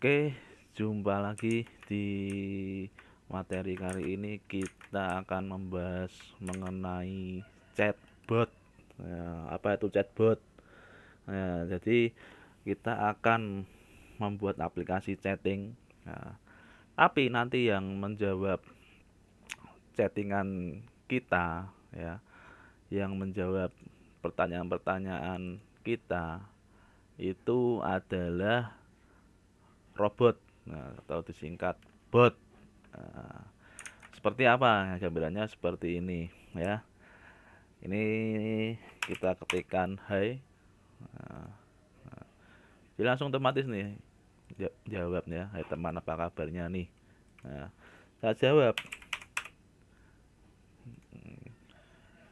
Oke, jumpa lagi di materi kali ini kita akan membahas mengenai chatbot. Nah, apa itu chatbot? Nah, jadi kita akan membuat aplikasi chatting. Nah, tapi nanti yang menjawab chattingan kita, ya, yang menjawab pertanyaan-pertanyaan kita itu adalah robot, nah, atau disingkat bot. Nah, seperti apa? Gambarannya seperti ini, ya. Ini kita ketikkan hai. Nah, jadi langsung otomatis nih jawabnya. Hai teman, apa kabarnya nih? Nah, saya jawab.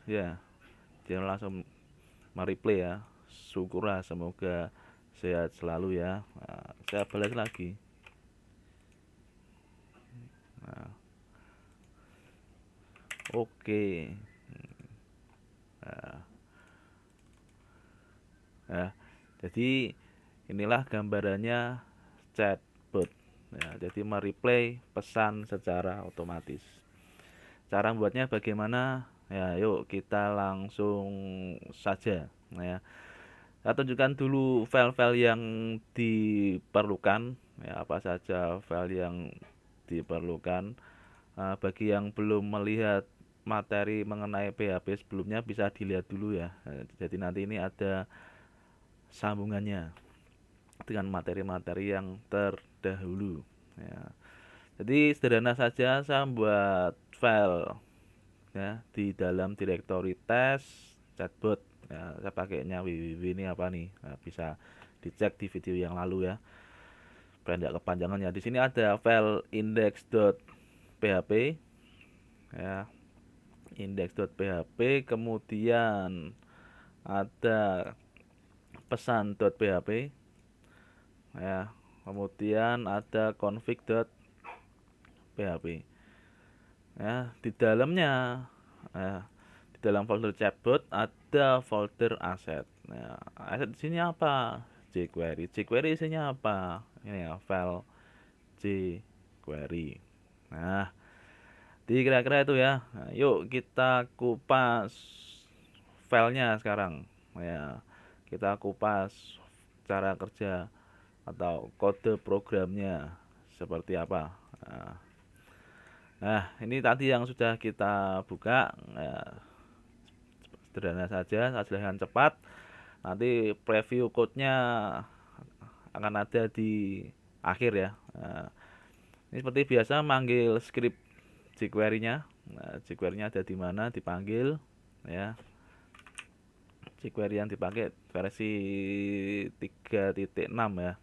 Ya, dia langsung mereply ya. Syukurlah, semoga sehat selalu ya. Nah, saya balik lagi. Nah, oke. Nah, nah, jadi inilah gambarannya chatbot. Ya, jadi mereplay pesan secara otomatis. Cara membuatnya bagaimana? Ya, yuk kita langsung saja. Nah, ya, saya tunjukkan dulu file-file yang diperlukan. Ya, apa saja file yang diperlukan. Bagi yang belum melihat materi mengenai PHP sebelumnya bisa dilihat dulu ya. Jadi nanti ini ada sambungannya dengan materi-materi yang terdahulu. Ya. Jadi sederhana saja saya membuat file ya di dalam direktori tes chatbot. Ya, saya pakainya www ini apa nih? Nah, bisa dicek di video yang lalu ya. Biar tidak kepanjangan ya. Di sini ada file index.php ya. Index.php, kemudian ada pesan.php ya, kemudian ada config.php ya. Di dalamnya ya, di dalam folder chatbot ada folder aset. Nah, aset di sini apa? jQuery. jQuery isinya apa? Ini ya, file jQuery. Nah, di kira-kira itu ya. Nah, yuk kita kupas filenya sekarang ya. Kita kupas cara kerja atau kode programnya seperti apa. Nah, ini tadi yang sudah kita buka ya, sederhana saja, saya jelaskan cepat. Nanti preview code-nya akan ada di akhir ya. Nah, ini seperti biasa manggil script jQuery-nya. Nah, jQuery-nya ada di mana? Dipanggil ya. jQuery yang dipakai versi 3.6 ya.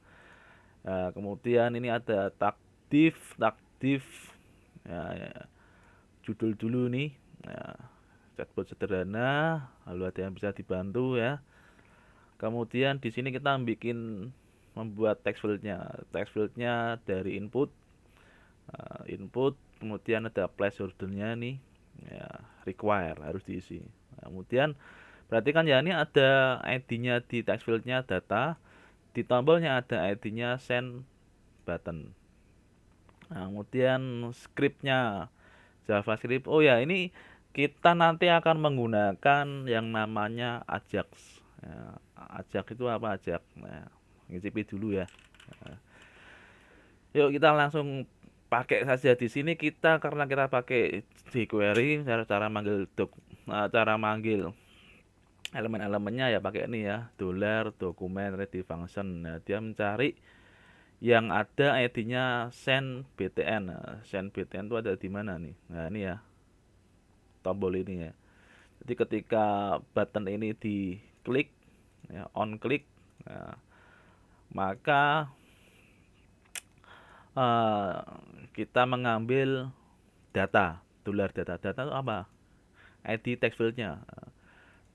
Nah, kemudian ini ada tag div ya, ya. Judul dulu nih ya, chatbot sederhana, lalu ada yang bisa dibantu ya. Kemudian di sini kita membuat text fieldnya dari input, kemudian ada placeholder-nya nih ya, require harus diisi. Nah, kemudian berarti kan ya ini ada ID-nya di text fieldnya data, di tombolnya ada ID-nya send button. Nah, kemudian scriptnya JavaScript. Oh ya, ini kita nanti akan menggunakan yang namanya Ajax. Ya, Ajax itu apa Ajax? Nah, ngicipi dulu ya. Nah, yuk kita langsung pakai saja di sini kita karena kita pakai jQuery cara manggil cara manggil elemen-elemennya ya pakai ini ya dollar dokumen ready function. Nah, dia mencari yang ada ID-nya send btn. Nah, send btn itu ada di mana nih? Nah, ini ya tombol ini ya. Jadi ketika button ini diklik ya, on klik, ya, maka uh, kita mengambil dolar data. Data itu apa? ID text fieldnya.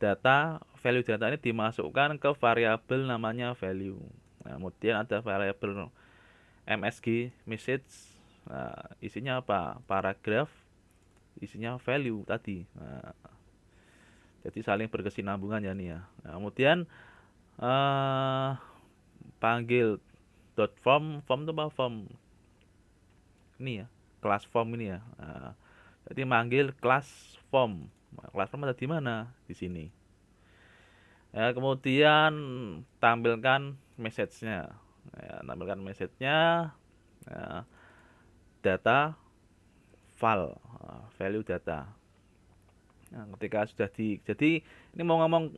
Data value data ini dimasukkan ke variabel namanya value. Nah, kemudian ada variabel MSG message. Nah, isinya apa? Paragraf. Isinya value tadi. Nah, jadi saling berkesinambungan ya nih ya. Nah, kemudian panggil dot form, form itu apa? Form ini ya, kelas form ini ya. Jadi manggil kelas form. Kelas form ada di mana? Di sini. Ya, kemudian tampilkan message-nya. Ya, tampilkan message-nya. Ya, data file, value data. Nah, ketika sudah jadi ini mau ngomong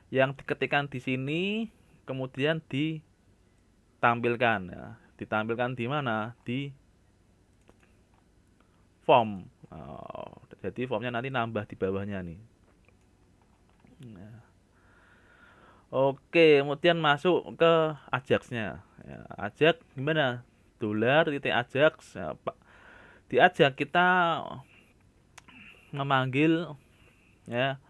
yang diketikkan di sini kemudian ditampilkan ya. Ditampilkan di mana? Di form. Jadi formnya nanti nambah di bawahnya nih. Nah, oke, kemudian masuk ke Ajax-nya. Ya, Ajax gimana? Dolar titik Ajax. Ya, di Ajax kita memanggil ya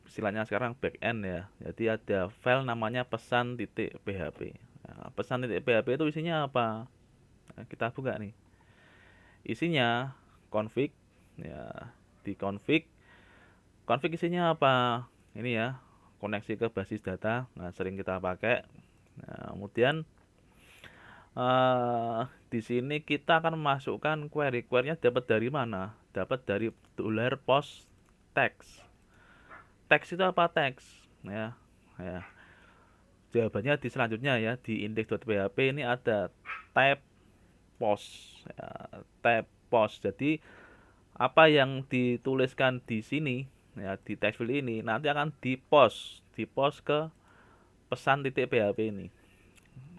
istilahnya sekarang back end ya. Jadi ada file namanya pesan titik php. Nah, pesan titik php itu isinya apa? Nah, kita buka nih. Isinya config ya, di config isinya apa? Ini ya, koneksi ke basis data. Nah, sering kita pakai. Nah, kemudian di sini kita akan memasukkan query. Query-nya dapat dari mana? Dapat dari dolar post text. Text itu apa text? Ya, ya. Jawabannya di selanjutnya ya, di index.php ini ada type post ya, type post. Jadi apa yang dituliskan di sini ya di text field ini nanti akan di post ke pesan titik php ini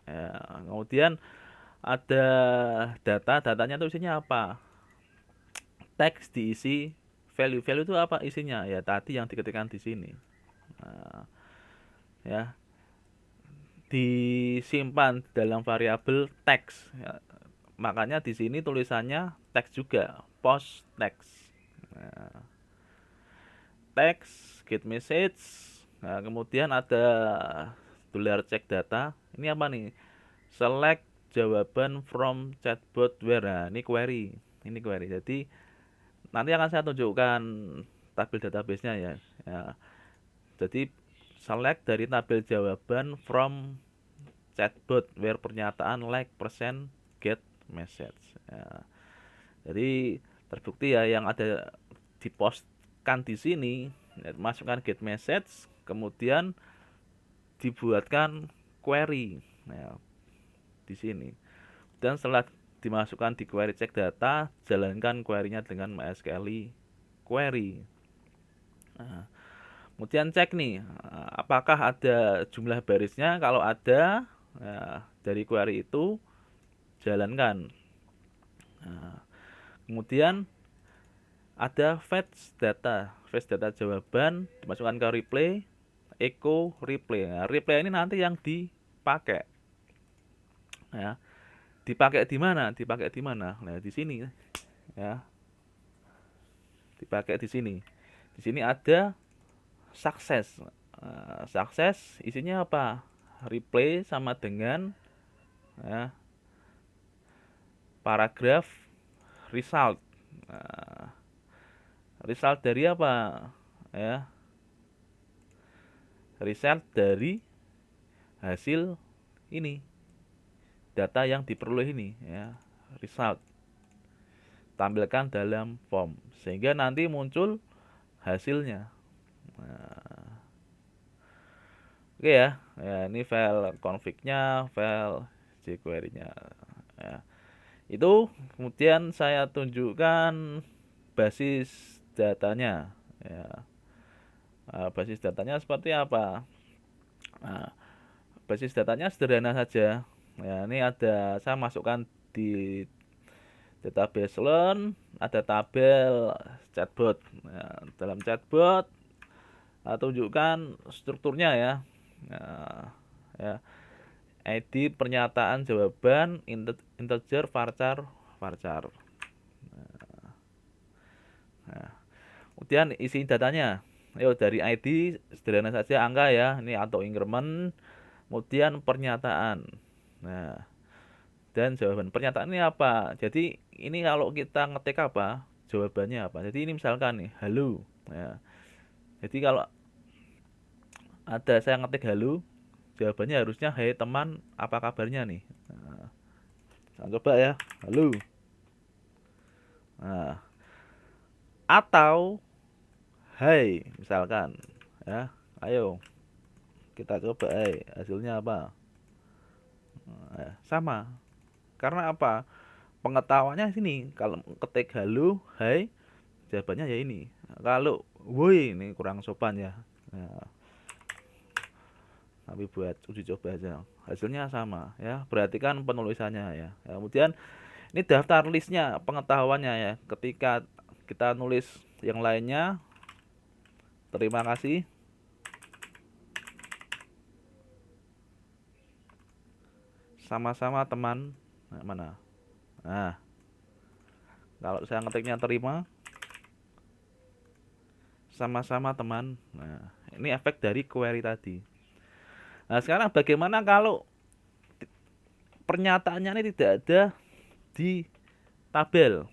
ya, kemudian ada datanya itu isinya apa, teks diisi value itu apa isinya ya tadi yang diketikkan di sini. Nah, ya disimpan dalam variabel teks ya. Makanya di sini tulisannya teks juga, post teks. Nah, teks get message. Nah, kemudian ada $check data. Ini apa nih? Select jawaban from chatbot where. Nah, ini query. Ini query. Jadi nanti akan saya tunjukkan tabel database-nya ya. Ya. Jadi select dari tabel jawaban from chatbot where pernyataan like percent get message ya. Jadi terbukti ya yang ada dipostkan di sini ya, masukkan get message kemudian dibuatkan query ya, di sini dan setelah dimasukkan di query check data jalankan query-nya dengan MySQL query. Nah, kemudian cek nih apakah ada jumlah barisnya, kalau ada ya, dari query itu jalankan. Nah, kemudian ada fetch data jawaban dimasukkan ke replay, echo replay. Nah, replay ini nanti yang dipakai ya, dipakai di mana? Nah, di sini ya, dipakai di sini. Di sini ada sukses. Sukses isinya apa? Replay sama dengan ya, paragraf result. Nah, result dari apa? Ya, result dari hasil ini, data yang diperoleh ini ya, result. Tampilkan dalam form sehingga nanti muncul hasilnya. Nah, oke ya. Ya, ini file config-nya, file jQuery-nya. Ya. Itu kemudian saya tunjukkan basis datanya ya. Basis datanya seperti apa? Nah, basis datanya sederhana saja ya, ini ada saya masukkan di database learn, ada tabel chatbot ya, dalam chatbot tunjukkan strukturnya ya. Nah, ya ID pernyataan jawaban integer varchar varchar. Nah, kemudian isi datanya. Yo dari ID sederhana saja angka ya, ini atau increment, kemudian pernyataan. Nah, dan jawaban pernyataan ini apa? Jadi ini kalau kita ngetik apa, jawabannya apa. Jadi ini misalkan nih, halo. Ya. Jadi kalau ada saya ngetik halo, jawabannya harusnya hai teman, apa kabarnya nih. Nah, kita coba ya. Halo. Nah, atau hai misalkan ya. Ayo kita coba hai, hasilnya apa? Nah, sama. Karena apa? Pengetahuannya sini. Kalau ketik halo, hai, jawabannya ya ini. Kalau woi ini kurang sopan ya. Nah, tapi buat uji coba aja. Hasilnya sama ya. Perhatikan penulisannya ya. Kemudian ini daftar listnya pengetahuannya ya. Ketika kita nulis yang lainnya, terima kasih. Sama-sama teman. Nah, mana? Nah, kalau saya ngetiknya terima, sama-sama teman. Nah, ini efek dari query tadi. Nah, sekarang bagaimana kalau pernyataannya ini tidak ada di tabel?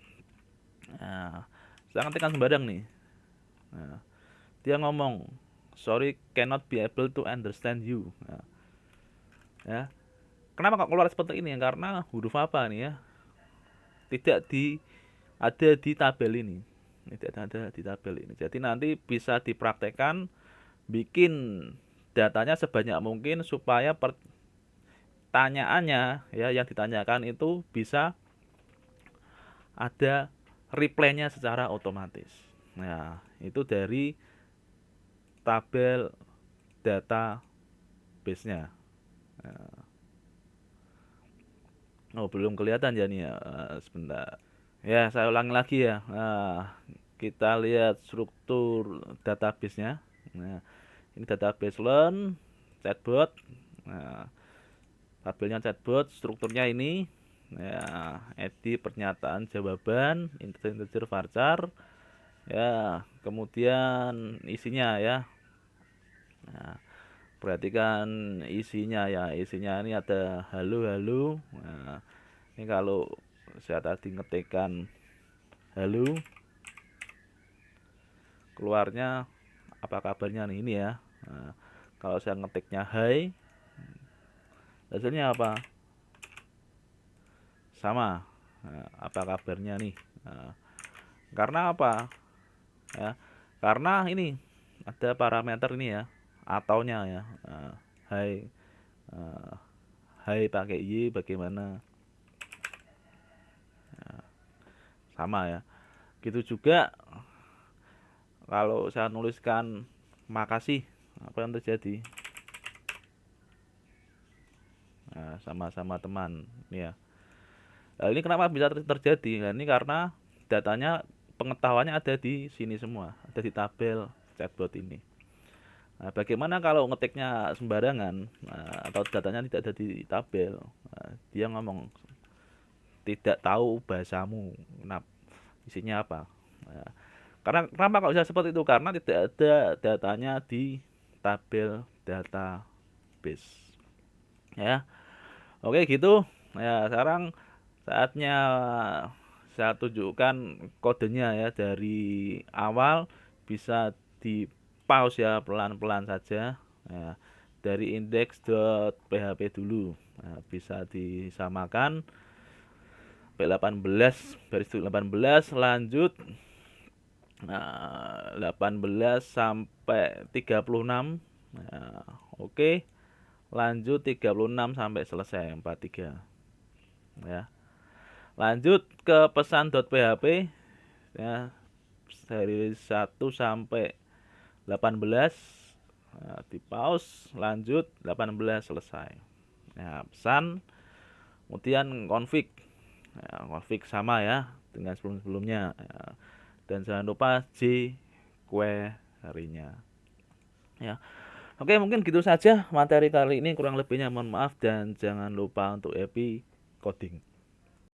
Nah, saya ngetikkan sembarang nih. Nah, dia ngomong, sorry cannot be able to understand you. Nah, ya. Kenapa kok keluar seperti ini? Karena huruf apa nih ya? Tidak ada di tabel ini. Tidak ada di tabel ini. Jadi nanti bisa dipraktekkan bikin datanya sebanyak mungkin supaya pertanyaannya ya yang ditanyakan itu bisa ada reply-nya secara otomatis. Nah, itu dari tabel database-nya. Nah, oh, belum kelihatan ya nih ya. Sebentar. Ya, saya ulangi lagi ya. Nah, kita lihat struktur database-nya. Nah, ini database learn, chatbot. Nah, tabelnya chatbot, strukturnya ini. Ya, id pernyataan jawaban, integer varchar. Ya, kemudian isinya ya. Nah, perhatikan isinya ya. Isinya ini ada halo halo. Nah, ini kalau saya tadi ngetikkan halo, keluarnya apa kabarnya nih ini ya. Nah, kalau saya ngetiknya hai, hasilnya apa? Sama. Nah, apa kabarnya nih? Nah, karena apa? Ya, karena ini ada parameter ini ya, ataunya ya. Nah, hai, uh, hai pakai y bagaimana? Nah, sama ya. Gitu juga kalau saya nuliskan makasih, apa yang terjadi? Nah, sama-sama teman, ya. Nah, ini kenapa bisa terjadi? Nah, ini karena datanya pengetahuannya ada di sini semua, ada di tabel chatbot ini. Nah, bagaimana kalau ngetiknya sembarangan atau datanya tidak ada di tabel? Nah, dia ngomong tidak tahu bahasamu, nah, isinya apa? Nah, karena kenapa kalau bisa seperti itu? Karena tidak ada datanya di tabel database. Ya, oke gitu. Ya, sekarang saatnya saya tunjukkan kodenya ya dari awal, bisa di pause ya pelan-pelan saja ya, dari index.php dulu. Nah, bisa disamakan P18 baris 18 lanjut 18 sampai 36. Nah, oke, lanjut 36 sampai selesai 43 ya. Lanjut ke pesan.php ya, dari 1 sampai 18. Nah, di pause, lanjut 18 selesai. Nah, pesan, kemudian config. Ya, config sama ya dengan sebelum-sebelumnya. Ya. Dan jangan lupa jQuery-nya. Ya. Oke, mungkin gitu saja materi kali ini, kurang lebihnya mohon maaf dan jangan lupa untuk happy coding.